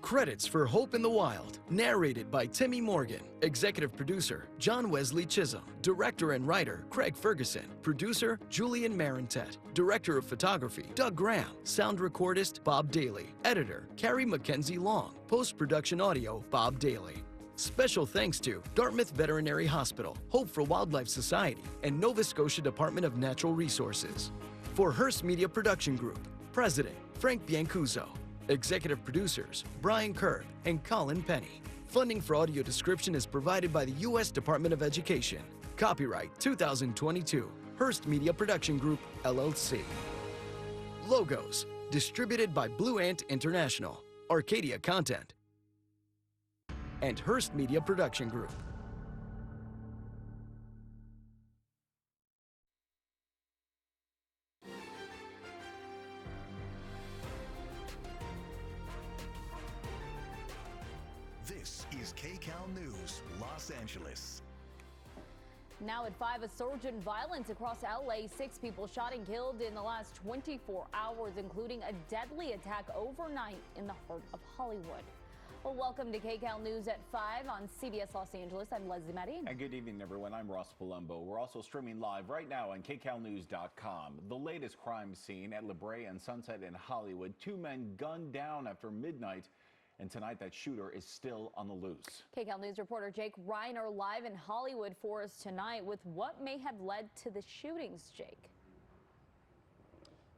Credits for Hope in the Wild, narrated by Timmy Morgan. Executive producer, John Wesley Chisholm. Director and writer, Craig Ferguson. Producer, Julian Marintet. Director of photography, Doug Graham. Sound recordist, Bob Daly. Editor, Carrie Mackenzie Long. Post-production audio, Bob Daly. Special thanks to Dartmouth Veterinary Hospital, Hope for Wildlife Society, and Nova Scotia Department of Natural Resources. For Hearst Media Production Group, President, Frank Biancuzzo. Executive producers, Brian Kerr and Colin Penny. Funding for audio description is provided by the U.S. Department of Education. Copyright 2022, Hearst Media Production Group, LLC. Logos, distributed by Blue Ant International, Arcadia Content, and Hearst Media Production Group. This is KCAL News, Los Angeles. Now at 5, a surge in violence across LA. 6 people shot and killed in the last 24 hours, including a deadly attack overnight in the heart of Hollywood. Well, welcome to KCAL News at 5 on CBS Los Angeles. I'm Leslie Medina. And good evening, everyone. I'm Ross Palumbo. We're also streaming live right now on KCALnews.com. The latest crime scene at La Brea and Sunset in Hollywood. 2 men gunned down after midnight. And tonight, that shooter is still on the loose. KCAL News reporter Jake Reiner live in Hollywood for us tonight with what may have led to the shootings, Jake.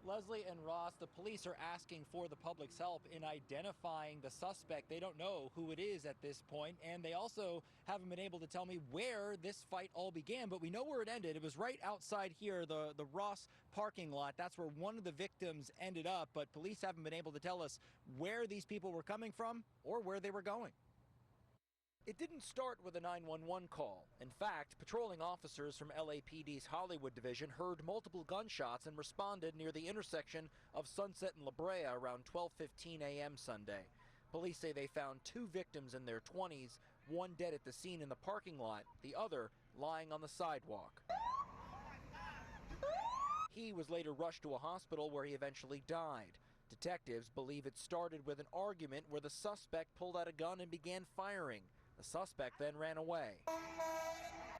Leslie and Ross, the police are asking for the public's help in identifying the suspect. They don't know who it is at this point, and they also haven't been able to tell me where this fight all began, but we know where it ended. It was right outside here, the Ross parking lot. That's where one of the victims ended up, but police haven't been able to tell us where these people were coming from or where they were going. It didn't start with a 911 call. In fact, patrolling officers from LAPD's Hollywood division heard multiple gunshots and responded near the intersection of Sunset and La Brea around 12:15 a.m. Sunday. Police say they found 2 victims in their 20s, one dead at the scene in the parking lot, the other lying on the sidewalk. He was later rushed to a hospital where he eventually died. Detectives believe it started with an argument where the suspect pulled out a gun and began firing. The suspect then ran away.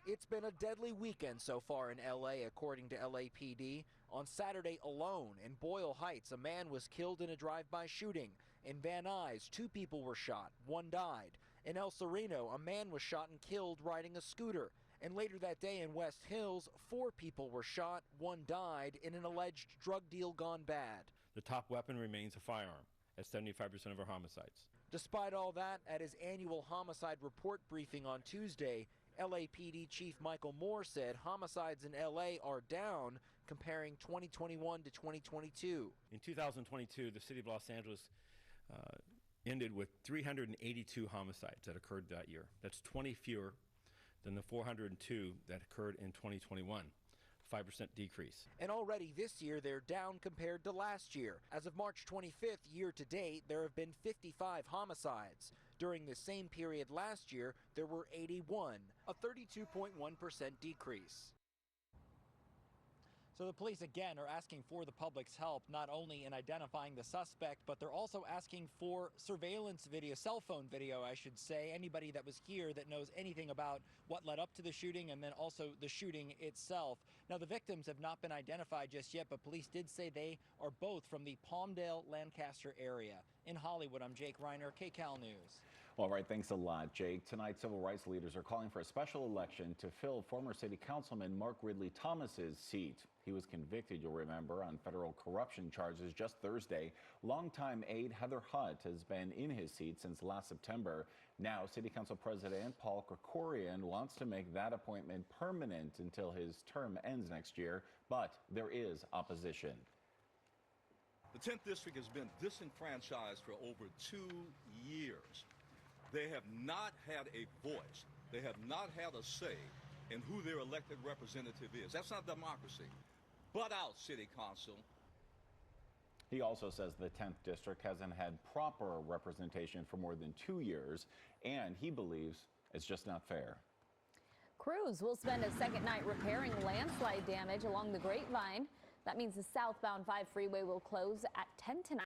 It's been a deadly weekend so far in LA, according to LAPD. On Saturday alone, in Boyle Heights, a man was killed in a drive-by shooting. In Van Nuys, 2 people were shot, 1 died. In El Sereno, a man was shot and killed riding a scooter. And later that day in West Hills, 4 people were shot, 1 died in an alleged drug deal gone bad. The top weapon remains a firearm at 75% of our homicides. Despite all that, at his annual homicide report briefing on Tuesday, LAPD Chief Michael Moore said homicides in LA are down comparing 2021 to 2022. In 2022, the city of Los Angeles ended with 382 homicides that occurred that year. That's 20 fewer than the 402 that occurred in 2021. 5% decrease. And already this year, they're down compared to last year. As of March 25th, year to date, there have been 55 homicides. During the same period last year, there were 81, a 32.1% decrease. So the police, again, are asking for the public's help, not only in identifying the suspect, but they're also asking for surveillance video, cell phone video, I should say. Anybody that was here that knows anything about what led up to the shooting and then also the shooting itself. Now, the victims have not been identified just yet, but police did say they are both from the Palmdale, Lancaster area. In Hollywood, I'm Jake Reiner, KCAL News. All right, thanks a lot, Jake. Tonight, civil rights leaders are calling for a special election to fill former city councilman Mark Ridley Thomas's seat. He was convicted, you'll remember, on federal corruption charges just Thursday. Longtime aide Heather Hutt has been in his seat since last September. Now, City Council President Paul Krikorian wants to make that appointment permanent until his term ends next year, but there is opposition. The 10th District has been disenfranchised for over 2 years. They have not had a voice. They have not had a say in who their elected representative is. That's not democracy. Butt out, City Council. He also says the 10th District hasn't had proper representation for more than 2 years, and he believes it's just not fair. Crews will spend a second night repairing landslide damage along the Grapevine. That means the southbound 5 freeway will close at 10 tonight.